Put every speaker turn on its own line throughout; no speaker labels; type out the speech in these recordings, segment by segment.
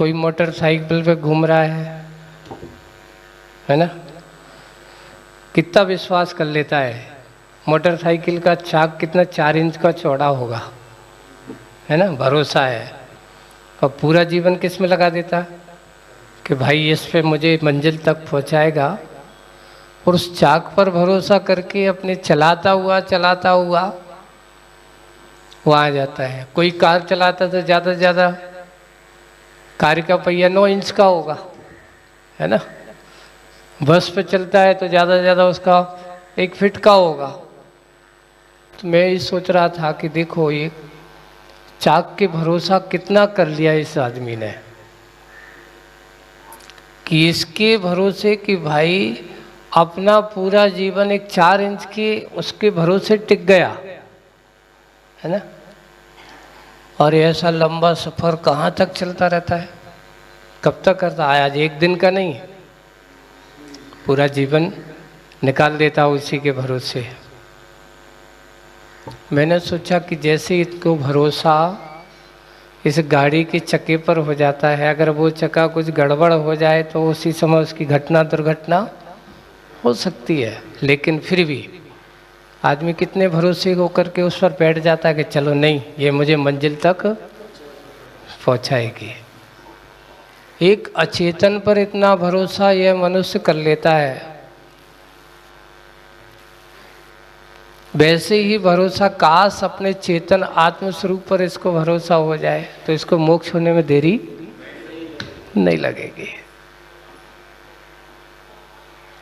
कोई मोटरसाइकिल पे घूम रहा है ना, कितना विश्वास कर लेता है। मोटरसाइकिल का चाक कितना 4 इंच का चौड़ा होगा, है ना, भरोसा है। और पूरा जीवन किस में लगा देता कि भाई इस पे मुझे मंजिल तक पहुंचाएगा, और उस चाक पर भरोसा करके अपने चलाता हुआ वहाँ जाता है। कोई कार चलाता तो ज़्यादा से ज़्यादा कार का पहिया 9 इंच का होगा, है ना। बस पे चलता है तो ज़्यादा से ज़्यादा उसका 1 फीट का होगा। तो मैं ये सोच रहा था कि देखो ये चाक के भरोसा कितना कर लिया इस आदमी ने, कि इसके भरोसे कि भाई अपना पूरा जीवन एक 4 इंच के उसके भरोसे टिक गया, है ना। और ऐसा लंबा सफर कहाँ तक चलता रहता है, कब तक करता है। आज एक दिन का नहीं, पूरा जीवन निकाल देता उसी के भरोसे। मैंने सोचा कि जैसे इसको भरोसा इस गाड़ी के चक्के पर हो जाता है, अगर वो चक्का कुछ गड़बड़ हो जाए तो उसी समय उसकी दुर्घटना हो सकती है। लेकिन फिर भी आदमी कितने भरोसे होकर के उस पर बैठ जाता है कि चलो नहीं, ये मुझे मंजिल तक पहुंचाएगी। एक अचेतन पर इतना भरोसा यह मनुष्य कर लेता है। वैसे ही भरोसा काश अपने चेतन आत्म स्वरूप पर इसको भरोसा हो जाए तो इसको मोक्ष होने में देरी नहीं लगेगी।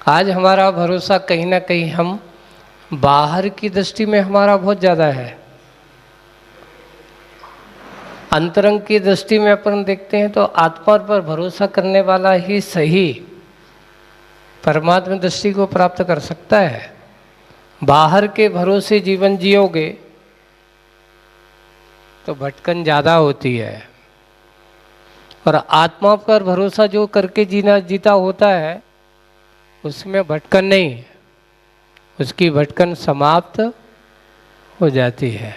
आज हमारा भरोसा कहीं ना कहीं हम बाहर की दृष्टि में हमारा बहुत ज़्यादा है, अंतरंग की दृष्टि में अपन देखते हैं तो आत्मा पर भरोसा करने वाला ही सही परमात्मा दृष्टि को प्राप्त कर सकता है। बाहर के भरोसे जीवन जियोगे तो भटकन ज़्यादा होती है, और आत्मा पर भरोसा जो करके जीता होता है उसमें भटकन नहीं, उसकी भटकन समाप्त हो जाती है।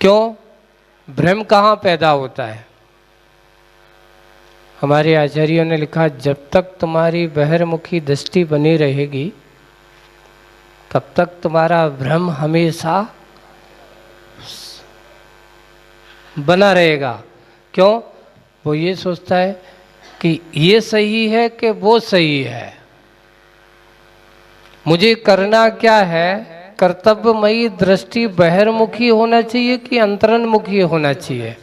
क्यों? भ्रम कहाँ पैदा होता है? हमारे आचार्यों ने लिखा, जब तक तुम्हारी बहिर्मुखी दृष्टि बनी रहेगी तब तक तुम्हारा भ्रम हमेशा बना रहेगा। क्यों? वो ये सोचता है कि ये सही है कि वो सही है, मुझे करना क्या है। कर्तव्यमयी दृष्टि बहिर्मुखी होना चाहिए कि अंतरन्मुखी होना चाहिए।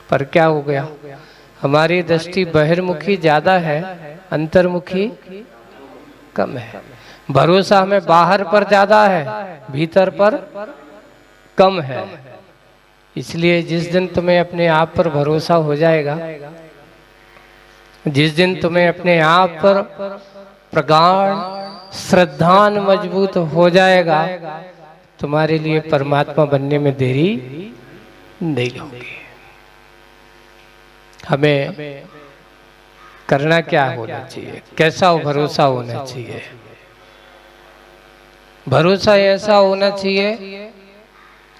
पर क्या हो गया, हमारी दृष्टि बहिर्मुखी ज्यादा है, अंतर्मुखी कम है। भरोसा हमें बाहर पर ज्यादा है, भीतर पर कम है। इसलिए जिस दिन तुम्हें अपने आप पर भरोसा हो जाएगा, जिस दिन तुम्हें अपने आप पर प्रगाढ़ श्रद्धान मजबूत हो जाएगा, तुम्हारे लिए परमात्मा बनने में देरी नहीं होगी। हमें करना क्या होना चाहिए, कैसा भरोसा होना चाहिए? भरोसा ऐसा होना चाहिए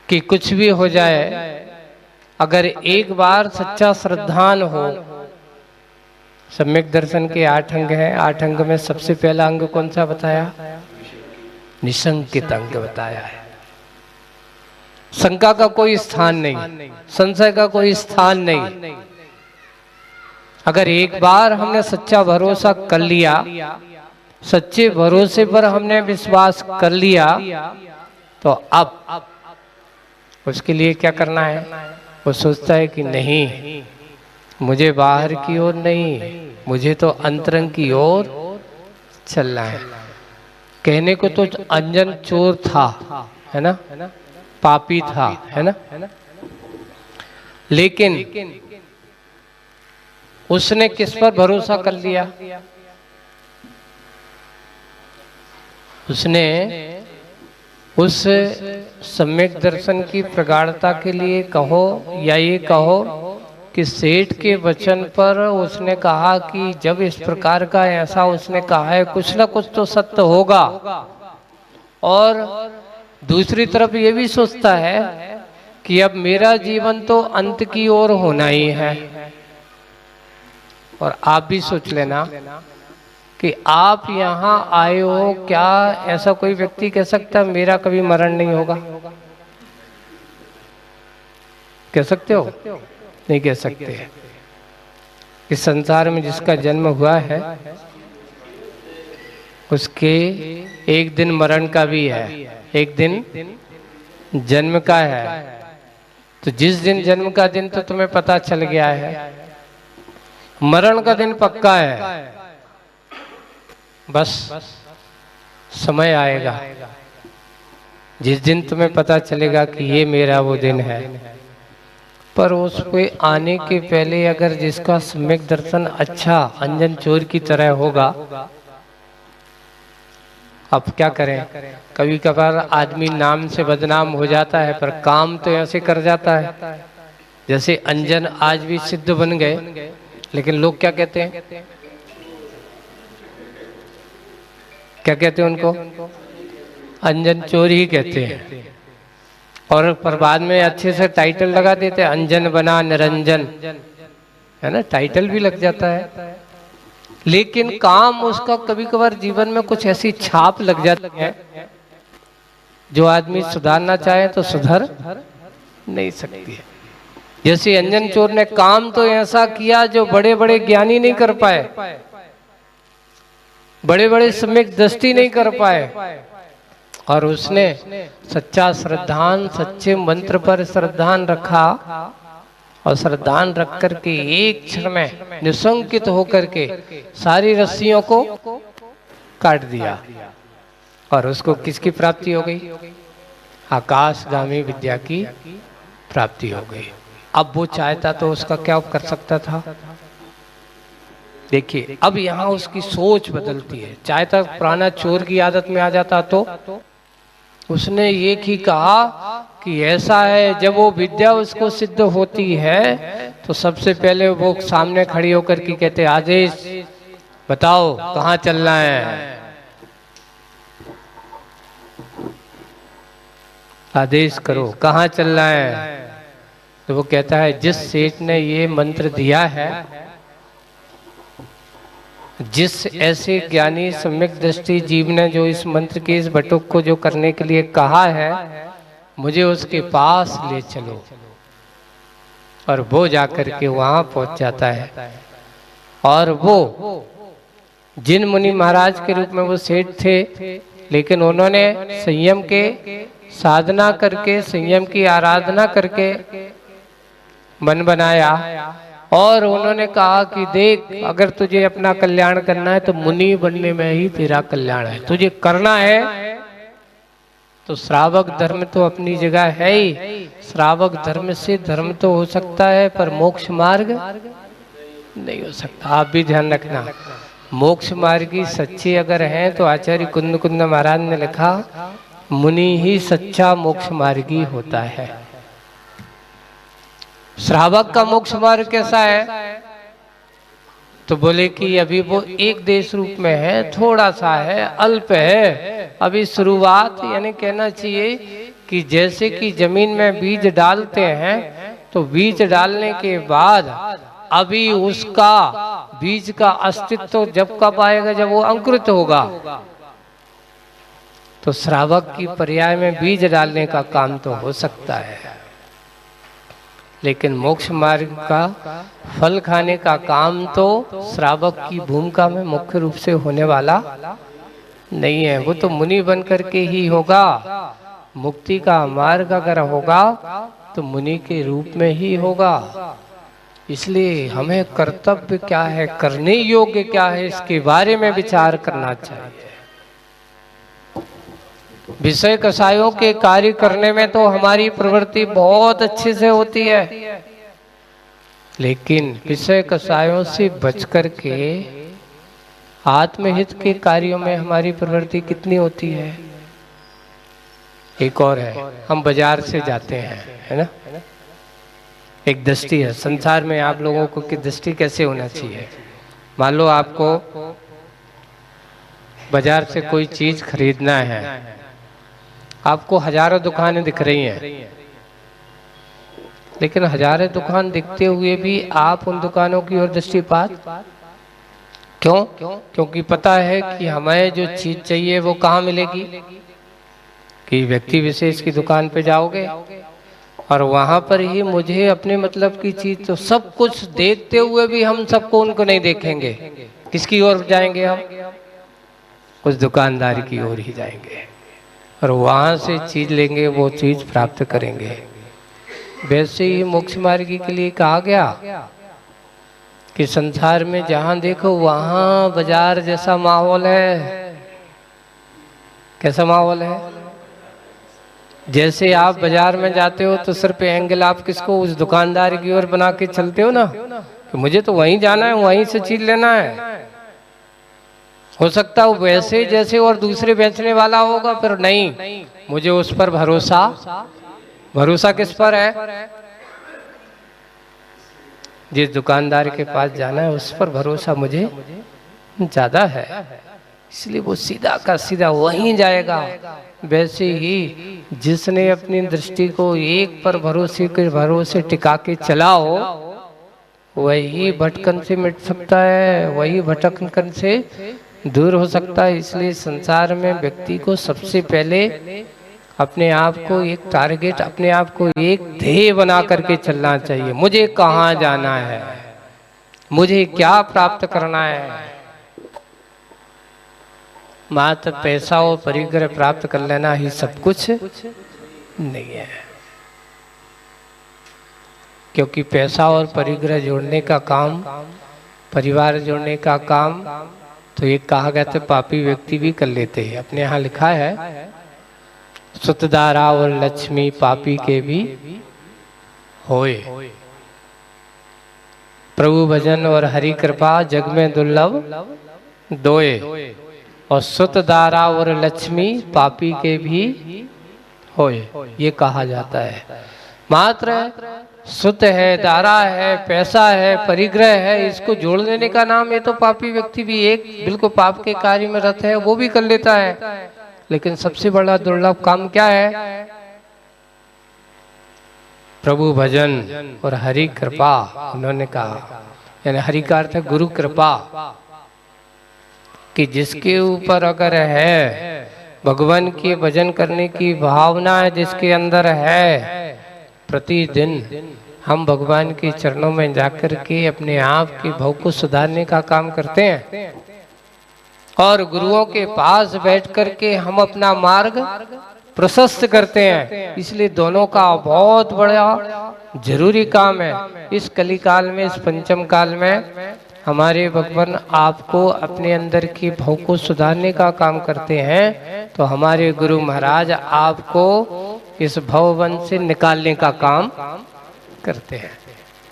कि कुछ भी हो जाए, अगर एक बार सच्चा श्रद्धान हो। सम्यक दर्शन के 8 अंग हैं, 8 अंग में सबसे पहला अंग कौन सा बताया? निशंकित अंग बताया है। शंका का कोई स्थान नहीं, संशय का कोई स्थान नहीं। अगर एक बार हमने सच्चा भरोसा कर लिया, सच्चे भरोसे पर हमने विश्वास कर लिया, तो अब उसके लिए क्या करना है? वो सोचता है कि नहीं, मुझे बाहर की ओर नहीं, मुझे तो अंतरंग की ओर चलना है। कहने को तो अंजन चोर था, है ना, पापी था, है ना, लेकिन उसने किस पर भरोसा कर लिया? उसने उस सम्यक दर्शन की प्रगाढ़ता के लिए कहो या ये कहो कि सेठ के वचन पर उसने कहा कि जब इस प्रकार का ऐसा उसने कहा है, कुछ ना कुछ तो सत्य होगा। और दूसरी तरफ ये भी सोचता है कि अब मेरा जीवन तो अंत की ओर होना ही है। और आप भी सोच लेना कि आप यहाँ आए हो, क्या ऐसा कोई व्यक्ति कह सकता है मेरा कभी मरण नहीं होगा? कह सकते हो? नहीं कह सकते। इस संसार में जिसका जन्म हुआ है उसके एक दिन मरण का भी है, एक दिन जन्म का है। तो जिस दिन जन्म का दिन तो तुम्हें पता चल गया है, मरण का दिन पक्का है। बस समय आएगा जिस दिन तुम्हें पता चलेगा कि ये मेरा वो दिन है। पर उस पे आने के पहले अगर जिसका सम्यक दर्शन अच्छा अंजन चोर की तरह होगा, अब क्या करें, कभी कभार आदमी नाम से बदनाम हो जाता है पर काम तो ऐसे कर जाता है। जैसे अंजन आज भी सिद्ध बन गए, लेकिन लोग क्या कहते हैं, क्या कहते हैं उनको? अंजन चोर ही कहते हैं। और पर बाद में अच्छे से टाइटल लगा देते हैं, अंजन बना निरंजन, है ना, टाइटल भी लग जाता है। लेकिन काम उसका कभी कभार जीवन में कुछ ऐसी छाप लग जाती है जो आदमी सुधारना चाहे तो सुधर नहीं सकती है। जैसे अंजन चोर ने काम तो ऐसा किया जो बड़े बड़े ज्ञानी नहीं कर पाए, बड़े बड़े सम्यक दृष्टि नहीं कर पाए। और उसने सच्चा श्रद्धान, सच्चे मंत्र पर श्रद्धान रखा और श्रद्धान रख करके एक क्षण में निशंकित होकर के सारी रस्सियों को काट दिया। और उसको किसकी प्राप्ति हो गई? आकाशगामी विद्या की प्राप्ति हो गई। अब वो चाहता तो उसका क्या कर सकता था? देखिए, अब यहाँ उसकी सोच बदलती है। चाहता पुराना चोर की आदत में आ जाता तो उसने एक ही कहा कि ऐसा है, जब वो विद्या उसको सिद्ध होती है तो सबसे पहले वो सामने खड़ी होकर के कहते, आदेश बताओ कहाँ चलना है, आदेश करो कहाँ चलना है। तो वो कहता है, जिस सेठ ने ये मंत्र दिया है, जिस ऐसे ज्ञानी सम्यक दृष्टि जीव ने जो इस मंत्र के इस बटुक को जो करने के लिए कहा है, मुझे उसके पास ले चलो। और वो जाकर के वहां पहुंच जाता है। और वो जिन मुनि महाराज के रूप में वो सेठ थे, लेकिन उन्होंने संयम के साधना करके, संयम की आराधना करके मन बनाया। और उन्होंने कहा कि देख, अगर तुझे अपना कल्याण करना है तो मुनि बनने में ही तेरा कल्याण है। तुझे करना है तो श्रावक धर्म तो अपनी जगह है ही, श्रावक धर्म से धर्म तो हो सकता है पर मोक्ष मार्ग नहीं हो सकता। आप भी ध्यान रखना, मोक्ष मार्गी सच्चे अगर हैं तो आचार्य कुंद कुंद महाराज ने लिखा, मुनि ही सच्चा मोक्ष मार्गी होता है। श्रावक का मोक्ष मार्ग कैसा है? तो बोले कि अभी वो एक देश रूप में है, थोड़ा सा है, अल्प है, अभी शुरुआत। यानी कहना चाहिए कि जैसे कि जमीन में बीज डालते हैं तो बीज डालने के बाद अभी उसका बीज का अस्तित्व जब कब आएगा, जब वो अंकुरित होगा। तो श्रावक की पर्याय में बीज डालने का काम तो हो सकता है, लेकिन मोक्ष मार्ग का फल खाने का काम तो श्रावक की भूमिका में मुख्य रूप से होने वाला नहीं है। वो तो मुनि बन करके ही होगा। मुक्ति का मार्ग अगर होगा तो मुनि के रूप में ही होगा। इसलिए हमें कर्तव्य क्या है, करने योग्य क्या है, इसके बारे में विचार करना चाहिए। विषय कसायों के कार्य करने में तो हमारी प्रवृत्ति बहुत अच्छे से होती है, लेकिन विषय कसायों से बच करके आत्महित के कार्यों में हमारी प्रवृत्ति कितनी होती है? एक और है, हम बाजार से जाते हैं, है ना, एक दृष्टि है संसार में। आप लोगों को की दृष्टि कैसे होना चाहिए? मान लो आपको बाजार से कोई चीज खरीदना है, आपको हजारों दुकानें दिख रही हैं, लेकिन हजारों दुकान दिखते हुए भी आप उन दुकानों की ओर दृष्टिपात क्यों? क्योंकि पता है कि हमें जो चीज चाहिए वो कहाँ मिलेगी। कि व्यक्ति विशेष की दुकान पे जाओगे और वहां पर ही मुझे अपने मतलब की चीज, तो सब कुछ देखते हुए भी हम सबको उनको नहीं देखेंगे। किसकी ओर जाएंगे हम? उस दुकानदार की ओर ही जाएंगे और वहां से चीज लेंगे, वो चीज प्राप्त करेंगे। वैसे ही मोक्ष मार्ग के लिए कहा गया कि संसार में जहां देखो वहां बाजार जैसा माहौल है। कैसा माहौल है? जैसे आप बाजार में जाते हो तो सिर्फ एंगल आप किसको, उस दुकानदार की ओर बना के चलते हो ना, कि मुझे तो वहीं जाना है, वहीं से चीज लेना है। हो सकता है वैसे जैसे और दूसरे बेचने वाला होगा, फिर नहीं, मुझे उस पर भरोसा। भरोसा किस पर है? जिस दुकानदार के पास जाना है उस पर भरोसा मुझे ज्यादा है, इसलिए वो सीधा का सीधा वहीं जाएगा। वैसे ही जिसने अपनी दृष्टि को एक पर भरोसे टिका के चला हो, वही भटकन से मिट सकता है, वही भटकन से दूर हो सकता है। इसलिए संसार में व्यक्ति को सबसे पहले अपने आप को एक टारगेट, अपने आप को एक ध्येय बना करके चलना चाहिए। मुझे कहाँ जाना है, मुझे क्या प्राप्त करना है। मात्र पैसा और परिग्रह प्राप्त कर लेना ही सब कुछ नहीं है, क्योंकि पैसा और परिग्रह जोड़ने का काम, परिवार जोड़ने का काम तो ये कहा गया था पापी व्यक्ति भी कर लेते हैं। अपने यहाँ लिखा है, सुतदारा और लक्ष्मी पापी के भी होए, प्रभु भजन और हरि कृपा जग में दुर्लभ दोए। और सुतदारा और लक्ष्मी पापी के भी होए, ये कहा जाता है। मात्र सुत है, दारा है, पैसा है, परिग्रह है, इसको जोड़ लेने का नाम ये तो पापी व्यक्ति भी एक बिल्कुल पाप के कार्य में रत है वो भी कर लेता है। लेकिन सबसे बड़ा दुर्लभ काम क्या है? प्रभु भजन और हरि कृपा। उन्होंने कहा, यानी हरि का अर्थ है गुरु कृपा, कि जिसके ऊपर अगर है भगवान के भजन करने की भावना है, जिसके अंदर है, प्रतिदिन हम भगवान के चरणों में जाकर के अपने आप के भाव को सुधारने का काम करते हैं और गुरुओं के पास बैठ कर के हम अपना मार्ग प्रशस्त करते हैं। इसलिए दोनों का बहुत बड़ा जरूरी काम है। इस कली काल में, इस पंचम काल में हमारे भगवान आपको अपने अंदर के भाव को सुधारने का काम करते हैं, तो हमारे गुरु महाराज आपको इस भववन से निकालने का काम करते हैं।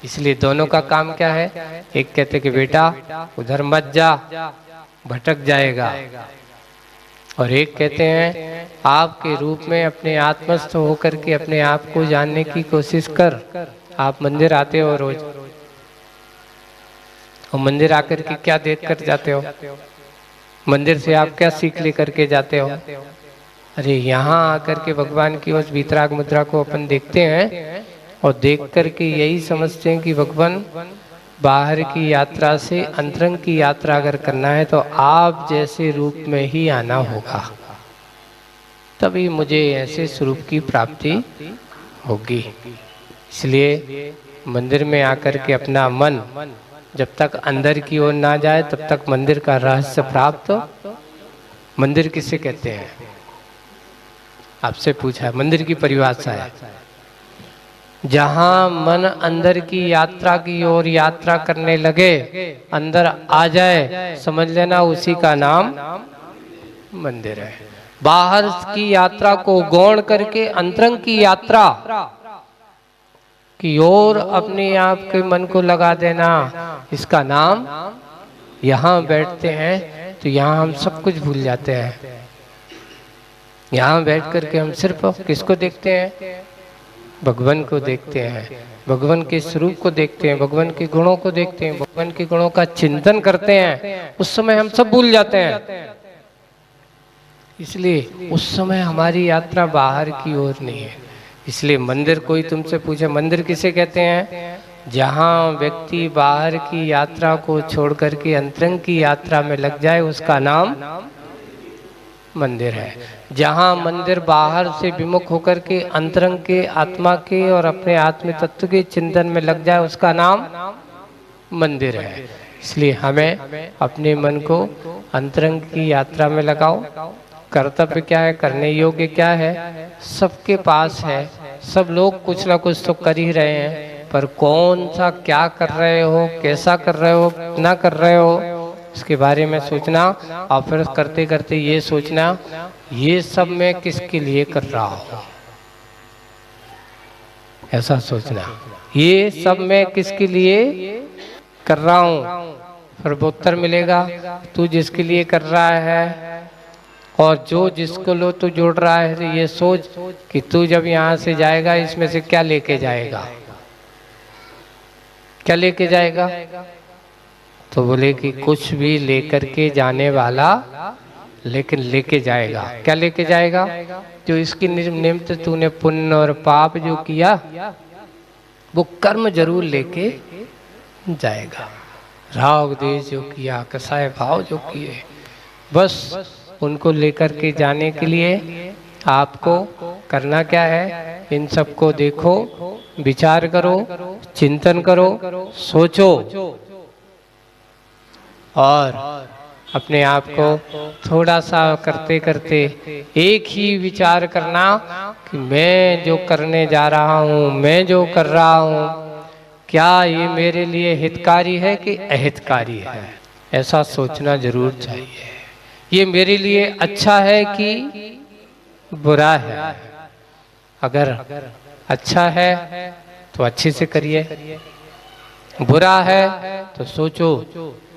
इसलिए दोनों का काम क्या है? एक कहते कि बेटा उधर मत जा, भटक जाएगा, और एक कहते हैं आपके रूप में अपने आत्मस्थ होकर के अपने आप को जानने की कोशिश कर। आप मंदिर आते हो रोज, और मंदिर आकर के क्या देख कर जाते हो? मंदिर से आप क्या सीख लेकर के जाते हो? अरे यहाँ आकर के भगवान की उस वीतराग मुद्रा को अपन देखते हैं और देख कर के यही समझते हैं कि भगवान बाहर की यात्रा से अंतरंग की यात्रा अगर करना है तो आप जैसे रूप में ही आना होगा, तभी मुझे ऐसे स्वरूप की प्राप्ति होगी। इसलिए मंदिर में आकर के अपना मन जब तक अंदर की ओर ना जाए तब तक मंदिर का रहस्य प्राप्त। मंदिर किसे कहते हैं? आपसे पूछा है, मंदिर की परिभाषा है जहां मन अंदर की यात्रा की ओर यात्रा करने लगे, अंदर आ जाए, समझ लेना उसी का नाम मंदिर है। बाहर की यात्रा को गौण करके अंतरंग की यात्रा की ओर अपने आप के मन को लगा देना, इसका नाम। यहाँ बैठते हैं तो यहाँ हम सब कुछ भूल जाते हैं। यहाँ बैठ करके हम सिर्फ किसको देखते हैं? भगवान को देखते हैं, भगवान के स्वरूप को देखते हैं, भगवान के गुणों को देखते हैं, भगवान के गुणों का चिंतन करते हैं। उस समय हम सब भूल जाते हैं। इसलिए उस समय हमारी यात्रा बाहर की ओर नहीं है, इसलिए मंदिर, कोई तुमसे पूछे मंदिर किसे कहते हैं, जहाँ व्यक्ति बाहर की यात्रा को छोड़ करके अंतरंग की यात्रा में लग जाए उसका नाम मंदिर है। जहाँ मंदिर बाहर से विमुख होकर के अंतरंग के, आत्मा के और अपने आत्म तत्व के चिंतन में लग जाए उसका नाम मंदिर है। इसलिए हमें अपने मन को अंतरंग की यात्रा में लगाओ। कर्तव्य क्या है, करने योग्य क्या है, सबके पास है। सब लोग कुछ ना कुछ तो कर ही रहे हैं, पर कौन सा क्या कर रहे हो, कैसा कर रहे हो, कितना कर रहे हो, इसके बारे में सोचना। और फिर करते करते ये सोचना, ये सब मैं किसके लिए कर रहा हूँ, ऐसा सोचना। ये सब मैं किसके लिए कर रहा हूँ, फिर वो उत्तर मिलेगा। तू जिसके लिए कर रहा है और जो जिसको लो तू जोड़ रहा है, तो ये सोच कि तू जब यहाँ से जाएगा इसमें से क्या लेके जाएगा, क्या लेके जाएगा। तो बोले कि कुछ भी लेकर के जाने वाला, लेकिन लेके जाएगा। क्या लेके जाएगा, जो इसकी निमित्त तूने पुण्य और पाप जो किया वो कर्म जरूर लेके जाएगा। राग देश जो किया, कसाय भाव जो किए, बस उनको लेकर के जाने के लिए आपको करना क्या है, इन सबको देखो, विचार करो, चिंतन करो, सोचो और अपने आप को थोड़ा सा करते करते एक ही विचार करना कि मैं जो करने जा रहा हूँ, मैं जो कर रहा हूँ, क्या ये मेरे लिए हितकारी है कि अहितकारी है, ऐसा सोचना जरूर चाहिए। ये मेरे लिए अच्छा है कि बुरा है। अगर अच्छा है तो अच्छे से करिए, बुरा है तो सोचो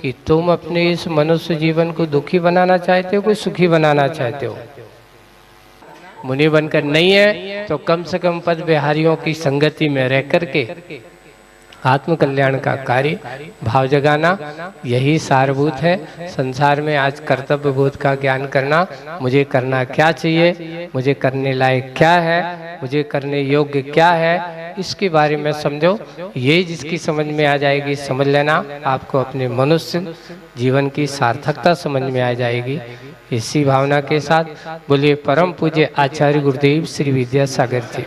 कि तुम अपने इस मनुष्य जीवन को दुखी बनाना चाहते हो कि सुखी बनाना चाहते हो। मुनि बनकर नहीं है तो कम से कम पद विहारियों की संगति में रह करके आत्म कल्याण का कार्य, भाव जगाना, यही सारभूत है। संसार में आज कर्तव्य बोध का ज्ञान करना, मुझे करना क्या चाहिए, मुझे करने लायक क्या है, मुझे करने योग्य क्या है, इसके बारे में समझो। ये जिसकी समझ में आ जाएगी, समझ लेना, आपको अपने मनुष्य जीवन की सार्थकता समझ में आ जाएगी। इसी भावना के साथ बोलिए परम पूज्य आचार्य गुरुदेव श्री विद्यासागर जी।